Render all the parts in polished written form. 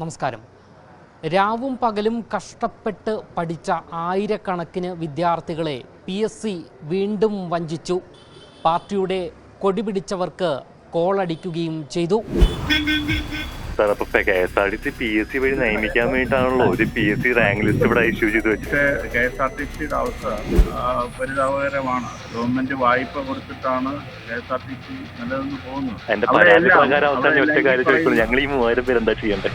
നമസ്കാരം. രാവും പകലും കഷ്ടപ്പെട്ട് പഠിച്ച ആയിരക്കണക്കിന് വിദ്യാർത്ഥികളെ PSC വീണ്ടും വഞ്ചിച്ചു. പാർട്ടിയുടെ കൊടി പിടിച്ചവർക്ക് കോളടിക്കുകയും ചെയ്തു. KSRTC PSC വഴി നിയമിക്കാൻ വേണ്ടിയിട്ടാണല്ലോ ഒരു PSC റാങ്ക് ലിസ്റ്റ് ഇവിടെ ഇഷ്യൂ ചെയ്ത് വെച്ചത്. KSRTCയുടെ അവസ്ഥ പരിതാപകരമാണ്. ഗവൺമെന്റ് വായ്പ കൊടുത്തിട്ടാണ് KSRTC നിലനിന്ന് പോകുന്നത്. എന്റെ പരാതി പ്രകാരം അവസാനം ഒറ്റ കാര്യം ചോദിക്കുള്ളൂ, ഞങ്ങൾ ഈ 3000 പേര് എന്താ ചെയ്യണ്ടേ?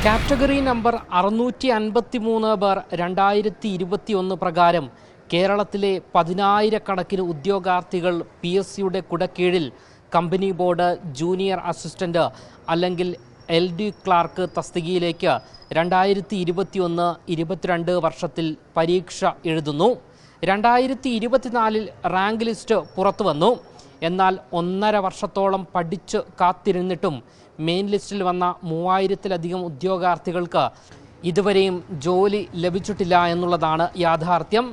കാറ്റഗറി നമ്പർ 653 ബാർ 2021 പ്രകാരം കേരളത്തിലെ 10,000-കണക്കിന് ഉദ്യോഗാർത്ഥികൾ PSCയുടെ കുടക്കീഴിൽ കമ്പനി ബോർഡ് ജൂനിയർ അസിസ്റ്റന്റ് അല്ലെങ്കിൽ LD ക്ലാർക്ക് തസ്തികയിലേക്ക് 2021-22 വർഷത്തിൽ പരീക്ഷ എഴുതുന്നു. 2024 റാങ്ക് ലിസ്റ്റ് പുറത്തു വന്നു. എന്നാൽ 1.5 വർഷത്തോളം പഠിച്ച് കാത്തിരുന്നിട്ടും മെയിൻ ലിസ്റ്റിൽ വന്ന 3000-ലധികം ഉദ്യോഗാർത്ഥികൾക്ക് ഇതുവരെയും ജോലി ലഭിച്ചിട്ടില്ല എന്നുള്ളതാണ് യാഥാർത്ഥ്യം.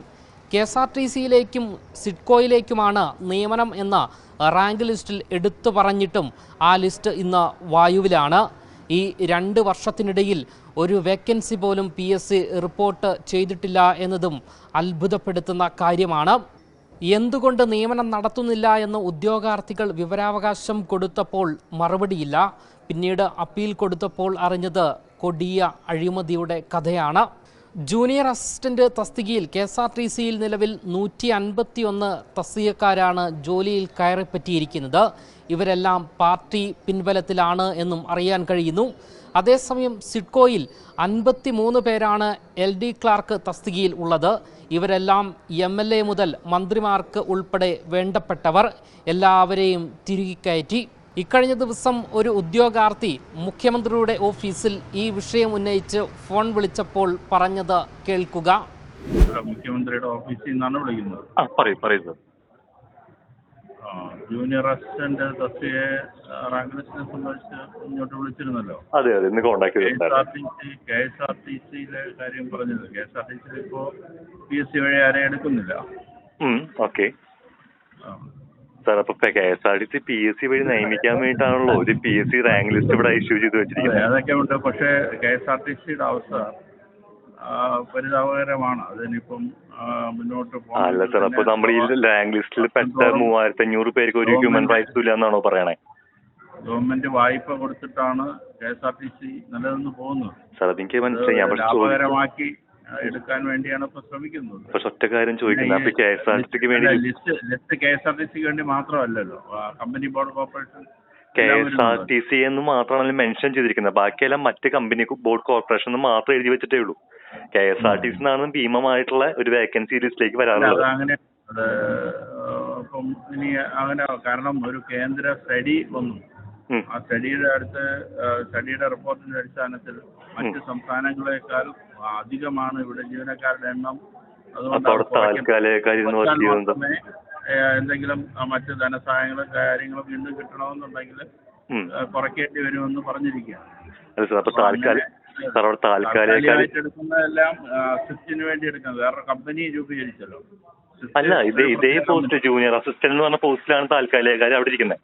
KSRTCയിലേക്കും സിഡ്കോയിലേക്കുമാണ് നിയമനം എന്ന റാങ്ക് ലിസ്റ്റിൽ എടുത്തു പറഞ്ഞിട്ടും ആ ലിസ്റ്റ് ഇന്ന് വായുവിലാണ്. ഈ 2 വർഷത്തിനിടയിൽ ഒരു വേക്കൻസി പോലും PSC റിപ്പോർട്ട് ചെയ്തിട്ടില്ല എന്നതും അത്ഭുതപ്പെടുത്തുന്ന കാര്യമാണ്. എന്തുകൊണ്ട് നിയമനം നടത്തുന്നില്ല എന്ന് ഉദ്യോഗാർത്ഥികൾ വിവരാവകാശം കൊടുത്തപ്പോൾ മറുപടിയില്ല. പിന്നീട് അപ്പീൽ കൊടുത്തപ്പോൾ അറിഞ്ഞത് കൊടിയ അഴിമതിയുടെ കഥയാണ്. ജൂനിയർ അസിസ്റ്റന്റ് തസ്തികയിൽ KSRTCയിൽ നിലവിൽ 151 തസ്തികക്കാരാണ് ജോലിയിൽ കയറിപ്പറ്റിയിരിക്കുന്നത്. ഇവരെല്ലാം പാർട്ടി പിൻബലത്തിലാണ് എന്നും അറിയാൻ കഴിയുന്നു. അതേസമയം സിഡ്കോയിൽ 53 പേരാണ് LD ക്ലാർക്ക് തസ്തികയിൽ ഉള്ളത്. ഇവരെല്ലാം MLA മുതൽ മന്ത്രിമാർക്ക് ഉൾപ്പെടെ വേണ്ടപ്പെട്ടവർ. എല്ലാവരെയും തിരികെ കയറ്റി. ഇക്കഴിഞ്ഞ ദിവസം ഒരു ഉദ്യോഗാർത്ഥി മുഖ്യമന്ത്രിയുടെ ഓഫീസിൽ ഈ വിഷയം ഉന്നയിച്ച് ഫോൺ വിളിച്ചപ്പോൾ പറഞ്ഞത് കേൾക്കുക. മുഖ്യമന്ത്രിയുടെ ഓഫീസിൽ നിന്നാണ് വിളിക്കുന്നത്. ജൂനിയർ അസിസ്റ്റന്റ് തസ്തികയെ റാങ്ക് ലിസ്റ്റിനെ സംബന്ധിച്ച് മുന്നോട്ട് വിളിച്ചിരുന്നല്ലോ. KSRTCയിലെ കാര്യം പറഞ്ഞത്. KSRTCയിൽ ഇപ്പോ PSC വഴി ആരെയും എടുക്കുന്നില്ല. KSRTC PSC വഴി നിയമിക്കാൻ വേണ്ടിയിട്ടാണല്ലോ ഒരു PSC റാങ്ക് ലിസ്റ്റ് ഇവിടെ ഇഷ്യൂ ചെയ്ത് വെച്ചിരിക്കുന്നത്. അതൊക്കെ ഉണ്ട്. പക്ഷേ KSRTCയുടെ അവസ്ഥ പരിതാപകരമാണ്. അതിനിപ്പം മുന്നോട്ട് അല്ല സാർ, അപ്പൊ നമ്മൾ ഈ റാങ്ക് ലിസ്റ്റിൽ പെട്ട 3500 പേർക്ക് ഒരു ഹ്യൂമൻ റൈറ്റ്സ് ഇല്ല എന്നാണോ പറയണേ? ഗവൺമെന്റ് വായ്പ കൊടുത്തിട്ടാണ് KSRTC നിലനിന്ന് പോകുന്നത്. സാർ അതെനിക്ക് മനസ്സിലായി. ലാഭകരമാക്കി എടുക്കാൻ വേണ്ടിയാണ് ഇപ്പൊ ശ്രമിക്കുന്നത്. പക്ഷെ ഒറ്റ കാര്യം ചോദിക്കുന്നത്, അപ്പൊ KSRTCക്ക് വേണ്ടി ലിസ്റ്റ് KSRTCക്ക് വേണ്ടി മാത്രമല്ലല്ലോ, കമ്പനി ബോർഡ് കോർപ്പറേഷൻ KSRTC എന്ന് മാത്രമാണ് മെൻഷൻ ചെയ്തിരിക്കുന്നത്. ബാക്കിയെല്ലാം മറ്റ് കമ്പനി ബോർഡ് കോർപ്പറേഷൻ എന്ന് മാത്രം എഴുതി വെച്ചിട്ടേ ഉള്ളൂ. KSRTC എന്നാണ് ഭീമമായിട്ടുള്ള ഒരു വേക്കൻസി ലിസ്റ്റിലേക്ക് വരാറുള്ളത്. അങ്ങനെ ഇപ്പം ഇനി അങ്ങനെ, കാരണം ഒരു കേന്ദ്ര സ്റ്റഡി വന്നു. ആ സ്റ്റഡിയുടെ റിപ്പോർട്ടിന്റെ അടിസ്ഥാനത്തിൽ മറ്റ് സംസ്ഥാനങ്ങളെക്കാൾ അധികമാണ് ഇവിടെ ജീവനക്കാരുടെ എണ്ണം. അതുകൊണ്ട് എന്തെങ്കിലും മറ്റ് ധനസഹായങ്ങളും കാര്യങ്ങളും വീണ്ടും കിട്ടണമെന്നുണ്ടെങ്കിൽ കുറയ്ക്കേണ്ടി വരുമെന്ന് പറഞ്ഞിരിക്കുകയാണ്. എടുക്കുന്നതെല്ലാം സ്വിഫ്റ്റിന് വേണ്ടി എടുക്കുന്നത്. വേറെ കമ്പനി രൂപീകരിച്ചല്ലോ. അല്ല, ഇതേ പോസ്റ്റ് ജൂനിയർ അസിസ്റ്റന്റ് എന്ന് പറഞ്ഞ പോസ്റ്റിലാണ് താൽക്കാലികക്കാർ അവിടെ ഇരിക്കുന്നത്.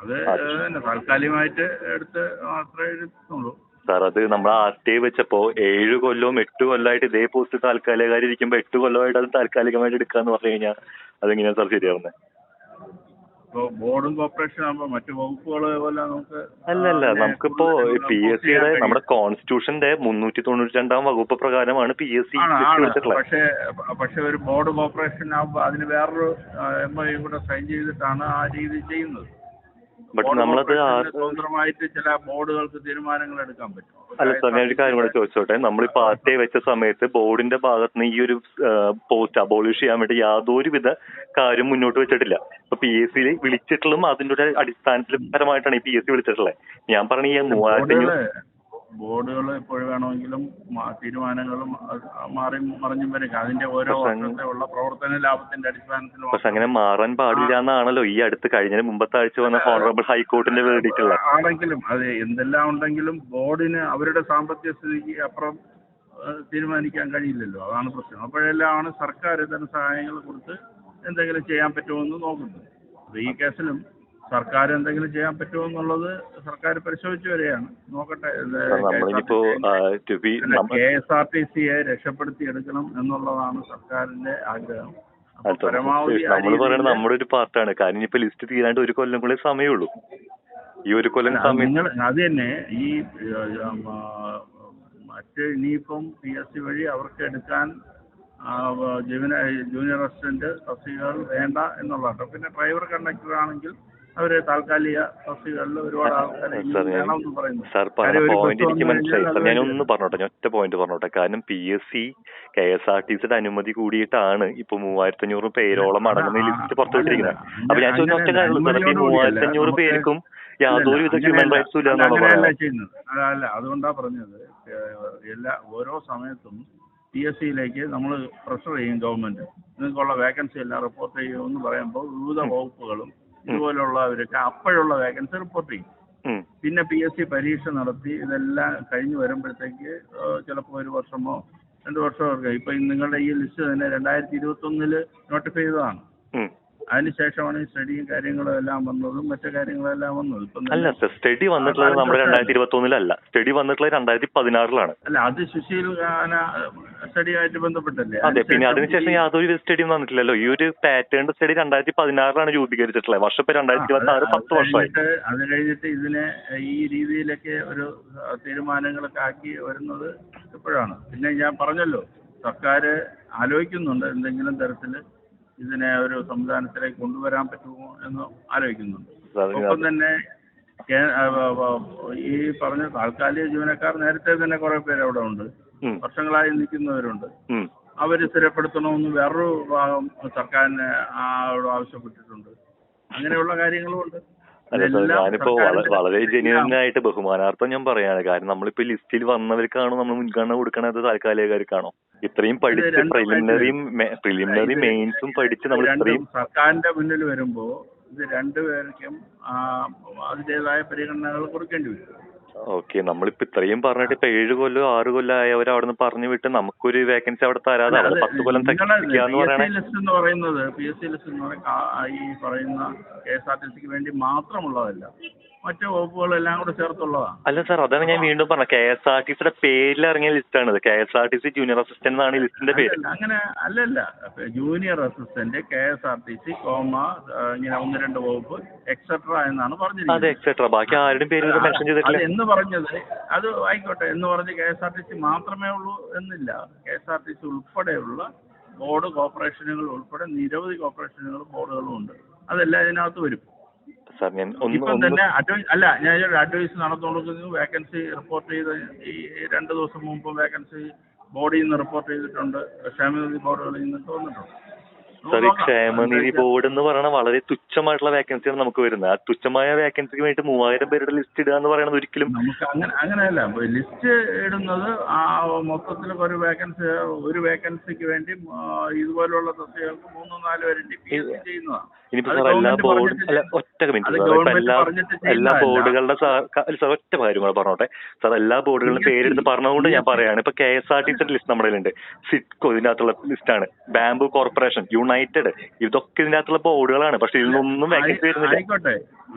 അത് താൽക്കാലികമായിട്ട് എടുത്ത് മാത്രമേ എടുക്കുന്നുള്ളൂ സാർ. അത് നമ്മൾ RTI വെച്ചപ്പോ 7 കൊല്ലവും 8 കൊല്ലമായിട്ട് ഇതേ പോസ്റ്റ് താൽക്കാലികക്കാർ ഇരിക്കുമ്പോ 8 കൊല്ലമായിട്ട് അത് താൽക്കാലികമായിട്ട് എടുക്കാന്ന് പറഞ്ഞു കഴിഞ്ഞാൽ അതെങ്ങനെയാ സാർ ശരിയാവുന്നത്? ബോർഡും കോർപ്പറേഷൻ ആകുമ്പോ മറ്റു വകുപ്പുകൾ പോലെ നമുക്ക് അല്ലല്ല, നമുക്കിപ്പോ PSCയുടെ നമ്മുടെ കോൺസ്റ്റിറ്റ്യൂഷന്റെ 392 വകുപ്പ് പ്രകാരമാണ് PSC പക്ഷെ ഒരു ബോർഡ് കോർപ്പറേഷൻ ആകുമ്പോ അതിന് വേറൊരു MOU കൂടെ സൈൻ ചെയ്തിട്ടാണ് ആ രീതി ചെയ്യുന്നത്. സ്വതന്ത്രമായിട്ട് ചില ബോർഡുകൾക്ക് തീരുമാനങ്ങൾ എടുക്കാൻ പറ്റും. അല്ല സാർ, ഞാൻ ഒരു കാര്യം കൂടെ ചോദിച്ചോട്ടെ. നമ്മളിപ്പോ RTI വെച്ച സമയത്ത് ബോർഡിന്റെ ഭാഗത്തുനിന്ന് ഈ ഒരു പോസ്റ്റ് അബോളിഷ് ചെയ്യാൻ വേണ്ടി യാതൊരുവിധ കാര്യം മുന്നോട്ട് വെച്ചിട്ടില്ല. ഇപ്പൊ PSC വിളിച്ചിട്ടുള്ളതും അതിന്റെ ഒരു അടിസ്ഥാനത്തിൽ പരമായിട്ടാണ് ഈ PSC വിളിച്ചിട്ടുള്ളത്. ഞാൻ പറഞ്ഞ ഈ 3500 ബോർഡുകൾ എപ്പോഴും വേണമെങ്കിലും തീരുമാനങ്ങളും മാറി മറിഞ്ഞും വരും. അതിന്റെ ഓരോ വർഷത്തിലുള്ള പ്രവർത്തന ലാഭത്തിന്റെ അടിസ്ഥാനത്തിൽ. പക്ഷെ അങ്ങനെ മാറാൻ പാടില്ല എന്നാണല്ലോ ഈ അടുത്ത് കഴിഞ്ഞ മുമ്പത്തെ ആഴ്ച വന്ന ഹോണറബിൾ ഹൈക്കോർട്ടിന്റെ വേർഡിക്ട്. ആണെങ്കിലും അത് എന്തെല്ലാം ഉണ്ടെങ്കിലും ബോർഡിന് അവരുടെ സാമ്പത്തിക സ്ഥിതിക്ക് അപ്പുറം തീരുമാനിക്കാൻ കഴിയില്ലല്ലോ. അതാണ് പ്രശ്നം. അപ്പോഴെല്ലാം സർക്കാർ ധനസഹായങ്ങൾ കൊടുത്ത് എന്തെങ്കിലും ചെയ്യാൻ പറ്റുമെന്ന് നോക്കുന്നത്. ഈ കേസിലും സർക്കാർ എന്തെങ്കിലും ചെയ്യാൻ പറ്റുമോ എന്നുള്ളത് സർക്കാർ പരിശോധിച്ചു വരികയാണ്. നോക്കട്ടെ. KSRTCയെ രക്ഷപ്പെടുത്തി എടുക്കണം എന്നുള്ളതാണ് സർക്കാരിന്റെ ആഗ്രഹം. നമ്മൾ പറയുന്നത് നമ്മുടെ ഒരു പാർട്ടാണ്. കാരണം ഇപ്പൊ ലിസ്റ്റ് തീരാണ്ട് ഒരു കൊല്ലം കൂടെ സമയമുള്ളൂ. ഈ ഒരു കൊല്ലം നിങ്ങൾ അത് തന്നെ ഈ മറ്റ് ഇനിയിപ്പം PSC വഴി അവർക്ക് എടുക്കാൻ ജൂനിയർ അസിസ്റ്റന്റ് തസ്തികകൾ വേണ്ട എന്നുള്ളതാണ്. പിന്നെ ഡ്രൈവർ കണ്ടക്ടർ ആണെങ്കിൽ അവര് താൽക്കാലിക തസ്തികകളിൽ ഒരുപാട് ആൾക്കാരെ വേണമെന്ന് പറയുന്നു. സാർ പറഞ്ഞ പോയിന്റ് എനിക്ക് മനസ്സിലായി. സാർ ഞാനൊന്ന് പറഞ്ഞോട്ടെ, ഞാൻ ഒറ്റ പോയിന്റ് പറഞ്ഞോട്ടെ. കാരണം PSC KSRTCയുടെ അനുമതി കൂടിയിട്ടാണ് ഇപ്പൊ 3500 പേരോളം അടങ്ങുന്ന ലിസ്റ്റ് പുറത്തുവിട്ടിരിക്കുന്നത്. അപ്പൊ ഞാൻ ചോദിച്ച ഒറ്റ കാര്യമുള്ളൂ സാർ, ഈ 3500 പേർക്കും യാതൊരുവിധ ഹ്യൂമൻ റൈറ്റ്സും ഇല്ലാന്നാണോ പറയുന്നത്? അല്ല, അതുകൊണ്ടാ പറഞ്ഞത്. ഓരോ സമയത്തും PSCയിലേക്ക് നമ്മൾ പ്രഷർ ചെയ്യും ഗവൺമെന്റ്. നിങ്ങൾക്കുള്ള വേക്കൻസി എല്ലാം റിപ്പോർട്ട് ചെയ്യുമെന്ന് പറയുമ്പോൾ വിവിധ വകുപ്പുകളും ഇതുപോലുള്ളവരൊക്കെ അപ്പോഴുള്ള വേക്കൻസി റിപ്പോർട്ട് ചെയ്യും. പിന്നെ PSC പരീക്ഷ നടത്തി ഇതെല്ലാം കഴിഞ്ഞ് വരുമ്പോഴത്തേക്ക് ചിലപ്പോൾ 1 വർഷമോ 2 വർഷമോ ഒക്കെ. ഇപ്പൊ നിങ്ങളുടെ ഈ ലിസ്റ്റ് തന്നെ 2021 നോട്ടിഫൈ ചെയ്തതാണ്. അതിനുശേഷമാണ് ഈ സ്റ്റഡിയും കാര്യങ്ങളും എല്ലാം വന്നതും മറ്റു കാര്യങ്ങളെല്ലാം വന്നത്. അല്ല സർ, സ്റ്റഡി വന്നിട്ടുള്ളത് നമ്മുടെ 2021-ലല്ല. സ്റ്റഡി വന്നിട്ടുള്ളത് 2016-ലാണ്. അല്ല, അത് സുശീൽ സ്റ്റഡിയുമായിട്ട് ബന്ധപ്പെട്ടല്ലേ? അതെ. പിന്നെ അതിനുശേഷം യാതൊരു സ്റ്റഡിയും വന്നിട്ടില്ലല്ലോ. ഈ ഒരു പാറ്റേൺ സ്റ്റഡി 2016-ലാണ് രൂപീകരിച്ചിട്ടുള്ളത്. വർഷം ഇപ്പൊ 2026, 10 വർഷമായി. അത് കഴിഞ്ഞിട്ട് ഇതിനെ ഈ രീതിയിലൊക്കെ ഒരു തീരുമാനങ്ങളൊക്കെ ആക്കി വരുന്നത് എപ്പോഴാണ്? പിന്നെ ഞാൻ പറഞ്ഞല്ലോ, സർക്കാർ ആലോചിക്കുന്നുണ്ട് എന്തെങ്കിലും തരത്തിൽ ഇതിനെ ഒരു സംവിധാനത്തിലേക്ക് കൊണ്ടുവരാൻ പറ്റുമോ എന്ന് ആലോചിക്കുന്നുണ്ട്. ഒപ്പം തന്നെ ഈ പറഞ്ഞ താൽക്കാലിക ജീവനക്കാർ നേരത്തെ തന്നെ കുറെ പേര് അവിടെ ഉണ്ട്, വർഷങ്ങളായി നിൽക്കുന്നവരുണ്ട്. അവര് സ്ഥിരപ്പെടുത്തണമെന്ന് വേറൊരു ഭാഗം സർക്കാരിന് ആവശ്യപ്പെട്ടിട്ടുണ്ട്. അങ്ങനെയുള്ള കാര്യങ്ങളും ഉണ്ട്. അല്ല സാർ, ഞാനിപ്പോ വളരെ ജെന്യൂനായിട്ട് ബഹുമാനാർത്ഥം ഞാൻ പറയാണ്. കാരണം നമ്മളിപ്പോ ലിസ്റ്റിൽ വന്നവർക്കാണോ നമ്മൾ മുൻഗണന കൊടുക്കണത് താൽക്കാലികർക്കാണോ? ഇത്രയും പഠിച്ച് പ്രിലിമിനറി മെയിൻസും പഠിച്ച് നമ്മൾ ഇത്രയും സർക്കാരിന്റെ മുന്നിൽ വരുമ്പോ ഇത് രണ്ടുപേർക്കും അതിൻ്റെതായ പരിഗണനകൾ കൊടുക്കേണ്ടി വരും. ഓക്കെ, നമ്മളിപ്പോ ഇത്രയും പറഞ്ഞിട്ട് ഇപ്പൊ 7 കൊല്ലോ 6 കൊല്ലം ആയവർ അവിടെ നിന്ന് പറഞ്ഞു വിട്ട് നമുക്കൊരു വേക്കൻസി അവിടെ തരാതെ 10 കൊല്ലം തയ്ക്കാന്ന് പറയണേ. PSC ലിസ്റ്റ് എന്ന് പറയുന്നത് ഈ പറയുന്ന KSRTCക്ക് വേണ്ടി മാത്രമുള്ളതല്ല, മറ്റു വകുപ്പുകളെല്ലാം കൂടെ ചേർത്തുള്ളതാണ്. അല്ല സാർ, അതാണ് ഞാൻ വീണ്ടും പറഞ്ഞത്. KSRTCയുടെ പേരിൽ ഇറങ്ങിയ ലിസ്റ്റാണ് ഇത്. KSRTC ജൂനിയർ അസിസ്റ്റന്റ് എന്നാണ് ഈ ലിസ്റ്റിന്റെ പേര്. അങ്ങനെ അല്ലല്ല, ജൂനിയർ അസിസ്റ്റന്റ് KSRTC ഇങ്ങനെ 1-2 വകുപ്പ് എക്സെട്ര എന്നാണ് പറഞ്ഞിരിക്കുന്നത്. അതെ, എക്സെട്ര. ബാക്കി ആരുടെയും പേര് മെൻഷൻ ചെയ്തിട്ടില്ല. എന്ന് പറഞ്ഞത് അത് ആയിക്കോട്ടെ എന്ന് പറഞ്ഞ് KSRTC മാത്രമേ ഉള്ളൂ എന്നില്ല. KSRTC ഉൾപ്പെടെയുള്ള ബോർഡ് കോർപ്പറേഷനുകൾ ഉൾപ്പെടെ നിരവധി കോർപ്പറേഷനുകളും ബോർഡുകളും ഉണ്ട്. അതെല്ലാം ഇതിനകത്ത് വരും. ഇപ്പം തന്നെ ഞാൻ അഡ്വൈസ് നടന്നുകൊടുക്കുന്നു. വേക്കൻസി റിപ്പോർട്ട് ചെയ്ത് ഈ 2 ദിവസം മുമ്പ് വേക്കൻസി ബോർഡിൽ നിന്ന് റിപ്പോർട്ട് ചെയ്തിട്ടുണ്ട്. ക്ഷേമനിധി ബോർഡുകളിൽ നിന്നിട്ട് വന്നിട്ടുണ്ട്. സാർ, ഈ ക്ഷേമനിധി ബോർഡ് എന്ന് പറയുന്ന വളരെ തുച്ഛമായിട്ടുള്ള വേക്കൻസിയാണ് നമുക്ക് വരുന്നത്. ആ തുച്ഛമായ വേക്കൻസിക്ക് വേണ്ടി 3000 പേരുടെ ലിസ്റ്റ് ഇടുക എന്ന് പറയുന്നത് ഒരിക്കലും നമുക്ക് അങ്ങനെയല്ല. ലിസ്റ്റ് ഇടുന്നത് മൊത്തത്തിൽ ഒരു വേക്കൻസിക്ക് വേണ്ടി ഇതുപോലുള്ള തസ്തികൾക്ക് 3-4 പേരുടെ PSC ചെയ്യുന്നതാണ്. ഇനിയിപ്പോ സാർ എല്ലാ ബോർഡും ഒറ്റ മിനിറ്റ് എല്ലാ ബോർഡുകളുടെ സാർ ഒറ്റ കാര്യം കൂടെ പറഞ്ഞോട്ടെ സാർ. എല്ലാ ബോർഡുകളുടെ പേരെടുത്ത് പറഞ്ഞതുകൊണ്ട് ഞാൻ പറയാണ്. ഇപ്പൊ KSRTC ലിസ്റ്റ് നമ്മുടെ കയ്യിലുണ്ട്. സിഡ്കോ ഇതിനകത്തുള്ള ലിസ്റ്റാണ്. ബാംബു കോർപ്പറേഷൻ, യുണൈറ്റഡ്, ഇതൊക്കെ ഇതിനകത്തുള്ള ബോർഡുകളാണ്. പക്ഷെ ഇതിനൊന്നും വേക്കൻസി വരുന്നില്ല.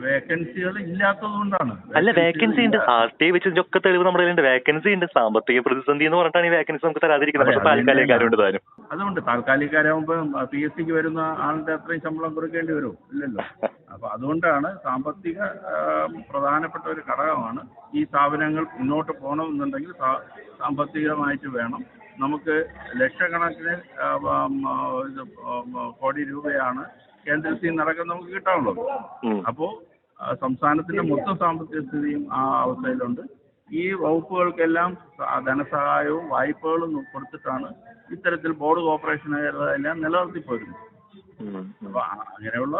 വേക്കൻസികൾ ഇല്ലാത്തതുകൊണ്ടാണ്. അല്ല, വേക്കൻസി ഉണ്ട്. RTI വെച്ച് ഇതിനൊക്കെ തെളിവ് നമ്മുടെ കയ്യിലുണ്ട്. വേക്കൻസി ഉണ്ട്. സാമ്പത്തിക പ്രതിസന്ധി എന്ന് പറഞ്ഞിട്ടാണ് ഈ വേക്കൻസി നമുക്ക് തരാതിരിക്കുന്നത്. പക്ഷെ താൽക്കാലികക്കാരുണ്ട് താനും. അതുകൊണ്ട് താൽക്കാലികരാകുമ്പോ PSCക്ക് വരുന്ന ആളുടെ അത്രയും ശമ്പളം കൊടുക്കേണ്ടി വരും ഇല്ലല്ലോ. അപ്പൊ അതുകൊണ്ടാണ് സാമ്പത്തിക പ്രധാനപ്പെട്ട ഒരു ഘടകമാണ്. ഈ സ്ഥാപനങ്ങൾ മുന്നോട്ട് പോകണമെന്നുണ്ടെങ്കിൽ സാമ്പത്തികമായിട്ട് വേണം. നമുക്ക് ലക്ഷക്കണക്കിന് കോടി രൂപയാണ് കേന്ദ്രത്തിൽ നടക്കുന്ന നമുക്ക് കിട്ടാനുള്ളത്. അപ്പോൾ സംസ്ഥാനത്തിന്റെ മൊത്തം സാമ്പത്തിക സ്ഥിതിയും ആ അവസ്ഥയിലുണ്ട്. ഈ വകുപ്പുകൾക്കെല്ലാം ധനസഹായവും വായ്പകളും കൊടുത്തിട്ടാണ് ഇത്തരത്തിൽ ബോർഡ് കോർപ്പറേഷനുകളെല്ലാം നിലനിർത്തിപ്പോരുന്നത്. അപ്പൊ അങ്ങനെയുള്ള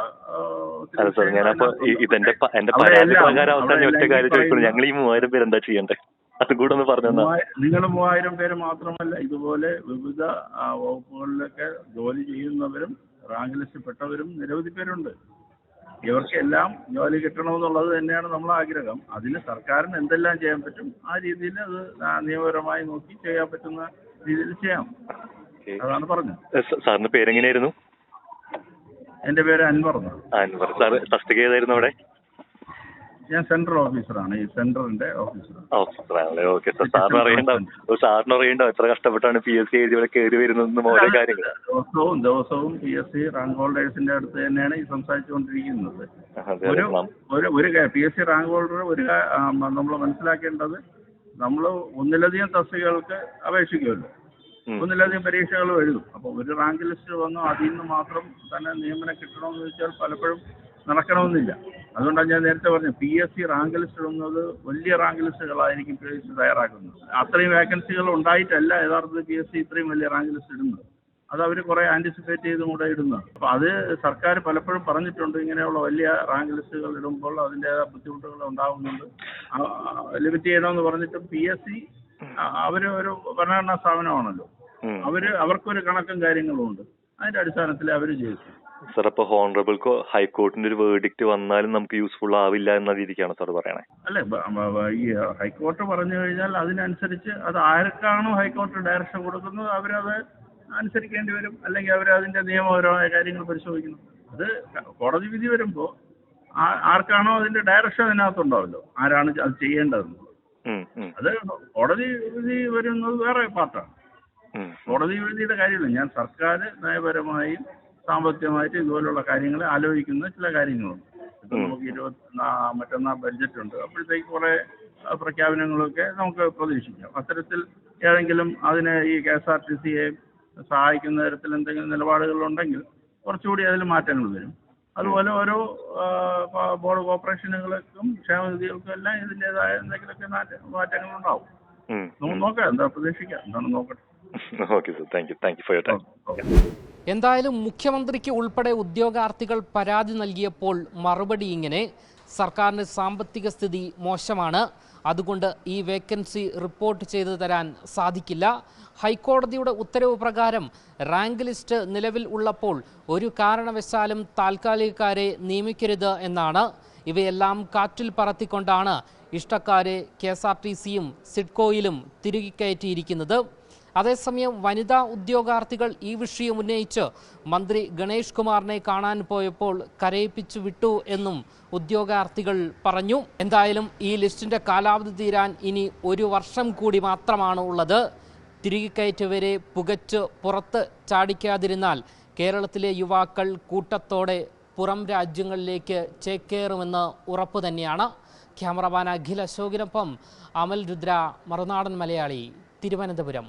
എന്റെ പരാതി പ്രകാരം അവസാനം ഒറ്റ കാര്യം ചോദിക്കുന്നു. ഞങ്ങൾ ഈ 3000 പേര് എന്താ ചെയ്യണ്ടേ? അതും കൂടെ ഒന്ന് പറഞ്ഞു. നിങ്ങൾ 3000 പേര് മാത്രമല്ല, ഇതുപോലെ വിവിധ വകുപ്പുകളിലൊക്കെ ജോലി ചെയ്യുന്നവരും റാങ്ക് ലിസ്റ്റിൽ പെട്ടവരും നിരവധി പേരുണ്ട്. ഇവർക്കെല്ലാം ജോലി കിട്ടണമെന്നുള്ളത് തന്നെയാണ് നമ്മളെ ആഗ്രഹം. അതിന് സർക്കാരിന് എന്തെല്ലാം ചെയ്യാൻ പറ്റും ആ രീതിയിൽ അത് നിയമപരമായി നോക്കി ചെയ്യാൻ പറ്റുന്ന രീതിയിൽ ചെയ്യാം. അതാണ് പറഞ്ഞത്. സാറിന്റെ പേരെങ്ങനെയായിരുന്നു? എൻ്റെ പേര് അൻവർ എന്നാണ്. അൻവർ സാർ തസ്തിക ഏതായിരുന്നു അവിടെ? ഞാൻ സെൻട്രൽ ഓഫീസറാണ്, ഈ സെൻട്രലിന്റെ ഓഫീസറാണ്. ഓഫീസറാണല്ലേ? Okay sir. സാറിന് അറിയണ്ടോ എത്ര കഷ്ടപ്പെട്ടാണ് PSC എഴുതി ഇവിടെ കയറി വരുന്നതെന്നും ഓരോ കാര്യങ്ങൾ? ദിവസവും PSC റാങ്ക് ഹോൾഡേഴ്സിന്റെ അടുത്ത് തന്നെയാണ് ഈ സംസാരിച്ചുകൊണ്ടിരിക്കുന്നത്. ഒരു PSC റാങ്ക് ഹോൾഡർ നമ്മൾ മനസ്സിലാക്കേണ്ടത്, നമ്മൾ ഒന്നിലധികം തസ്തികകൾക്ക് അപേക്ഷിക്കുമല്ലോ, ഒന്നിലധികം പരീക്ഷകൾ എഴുതും. അപ്പോൾ ഒരു റാങ്ക് ലിസ്റ്റ് വന്നു അതിൽ നിന്ന് മാത്രം തന്നെ നിയമനം കിട്ടണമെന്ന് വെച്ചാൽ പലപ്പോഴും നടക്കണമെന്നില്ല. അതുകൊണ്ടാണ് ഞാൻ നേരത്തെ പറഞ്ഞത്, PSC റാങ്ക് ലിസ്റ്റ് ഇടുന്നത് വലിയ റാങ്ക് ലിസ്റ്റുകളായിരിക്കും PSC തയ്യാറാക്കുന്നത്. അത്രയും വേക്കൻസികൾ ഉണ്ടായിട്ടല്ല യഥാർത്ഥത്തിൽ PSC ഇത്രയും വലിയ റാങ്ക് ലിസ്റ്റ് ഇടുന്നത്. അത് അവർ കുറേ ആൻറ്റിസിപ്പേറ്റ് ചെയ്തും കൂടെ ഇടുന്നത്. അപ്പോൾ അത് സർക്കാർ പലപ്പോഴും പറഞ്ഞിട്ടുണ്ട്, ഇങ്ങനെയുള്ള വലിയ റാങ്ക് ലിസ്റ്റുകൾ ഇടുമ്പോൾ അതിൻ്റേതായ ബുദ്ധിമുട്ടുകൾ ഉണ്ടാകുന്നുണ്ട്, ലിമിറ്റ് ചെയ്യണമെന്ന് പറഞ്ഞിട്ടും PSC അവർ ഒരു ഭരണഘടനാ സ്ഥാപനമാണല്ലോ, അവർക്കൊരു കണക്കും കാര്യങ്ങളും ഉണ്ട്. അതിൻ്റെ അടിസ്ഥാനത്തിൽ അവർ ചെയ്തു. സാർ, അപ്പോൾ ഹോണറബിൾ ഹൈക്കോർട്ടിന്റെ ഒരു വേർഡിക്റ്റ് വന്നാലും നമുക്ക് യൂസ്ഫുൾ ആവില്ല എന്ന രീതിക്കാണ് സാർ പറയണേ? അല്ലെ, ഈ ഹൈക്കോർട്ട് പറഞ്ഞു കഴിഞ്ഞാൽ അതിനനുസരിച്ച് അത് ആർക്കാണോ ഹൈക്കോർട്ട് ഡയറക്ഷൻ കൊടുക്കുന്നത് അവരത് അനുസരിക്കേണ്ടി വരും, അല്ലെങ്കിൽ അവർ അതിന്റെ നിയമപരമായ കാര്യങ്ങൾ പരിശോധിക്കണം. അത് കോടതി വിധി വരുമ്പോൾ ആർക്കാണോ അതിന്റെ ഡയറക്ഷൻ അതിനകത്തുണ്ടാവല്ലോ, ആരാണ് അത് ചെയ്യേണ്ടതെന്ന്. അത് കോടതി വിധി വരുന്നത് വേറെ പാർട്ടാണ്. കോടതി വിധിയുടെ കാര്യമില്ല. ഞാൻ സർക്കാർ നയപരമായും സാമ്പത്തികമായിട്ട് ഇതുപോലുള്ള കാര്യങ്ങൾ ആലോചിക്കുന്ന ചില കാര്യങ്ങളുണ്ട്. ഇപ്പം നമുക്ക് മറ്റന്നാൾ ബഡ്ജറ്റ് ഉണ്ട്, അപ്പോഴത്തേക്ക് കുറേ പ്രഖ്യാപനങ്ങളൊക്കെ നമുക്ക് പ്രതീക്ഷിക്കാം. അത്തരത്തിൽ ഏതെങ്കിലും അതിന് ഈ KSRTCയെ സഹായിക്കുന്ന തരത്തിൽ എന്തെങ്കിലും നിലപാടുകളുണ്ടെങ്കിൽ കുറച്ചുകൂടി അതിൽ മാറ്റങ്ങൾ വരും. അതുപോലെ ഓരോ ബോർഡ് കോർപ്പറേഷനുകൾക്കും ക്ഷേമനിധികൾക്കും എല്ലാം ഇതിൻ്റെതായ എന്തെങ്കിലുമൊക്കെ മാറ്റങ്ങൾ ഉണ്ടാവും. നമുക്ക് നോക്കാം, എന്താ പ്രതീക്ഷിക്കാം, എന്താണ് നോക്കട്ടെ. Okay sir, thank you for your time. എന്തായാലും മുഖ്യമന്ത്രിക്ക് ഉൾപ്പെടെ ഉദ്യോഗാർത്ഥികൾ പരാതി നൽകിയപ്പോൾ മറുപടി ഇങ്ങനെ: സർക്കാരിൻ്റെ സാമ്പത്തിക സ്ഥിതി മോശമാണ്, അതുകൊണ്ട് ഈ വേക്കൻസി റിപ്പോർട്ട് ചെയ്തു തരാൻ സാധിക്കില്ല. ഹൈക്കോടതിയുടെ ഉത്തരവ് പ്രകാരം റാങ്ക് ലിസ്റ്റ് നിലവിൽ ഉള്ളപ്പോൾ ഒരു കാരണവശാലും താൽക്കാലികക്കാരെ നിയമിക്കരുത് എന്നാണ്. ഇവയെല്ലാം കാറ്റിൽ പറത്തിക്കൊണ്ടാണ് ഇഷ്ടക്കാരെ KSRTCയും സിഡ്കോയിലും തിരികെ കയറ്റിയിരിക്കുന്നത്. അതേസമയം വനിതാ ഉദ്യോഗാർത്ഥികൾ ഈ വിഷയം ഉന്നയിച്ച് മന്ത്രി ഗണേഷ് കുമാറിനെ കാണാൻ പോയപ്പോൾ കരയിപ്പിച്ചു വിട്ടു എന്നും ഉദ്യോഗാർത്ഥികൾ പറഞ്ഞു. എന്തായാലും ഈ ലിസ്റ്റിൻ്റെ കാലാവധി തീരാൻ ഇനി 1 വർഷം കൂടി മാത്രമാണ് ഉള്ളത്. തിരികെ കയറ്റിയവരെ പുകച്ച് പുറത്ത് ചാടിക്കാതിരുന്നാൽ കേരളത്തിലെ യുവാക്കൾ കൂട്ടത്തോടെ പുറം രാജ്യങ്ങളിലേക്ക് ചേക്കേറുമെന്ന് ഉറപ്പു തന്നെയാണ്. ക്യാമറമാൻ അഖിൽ അശോകിനൊപ്പം അമൽ രുദ്ര, മറുനാടൻ മലയാളി, തിരുവനന്തപുരം.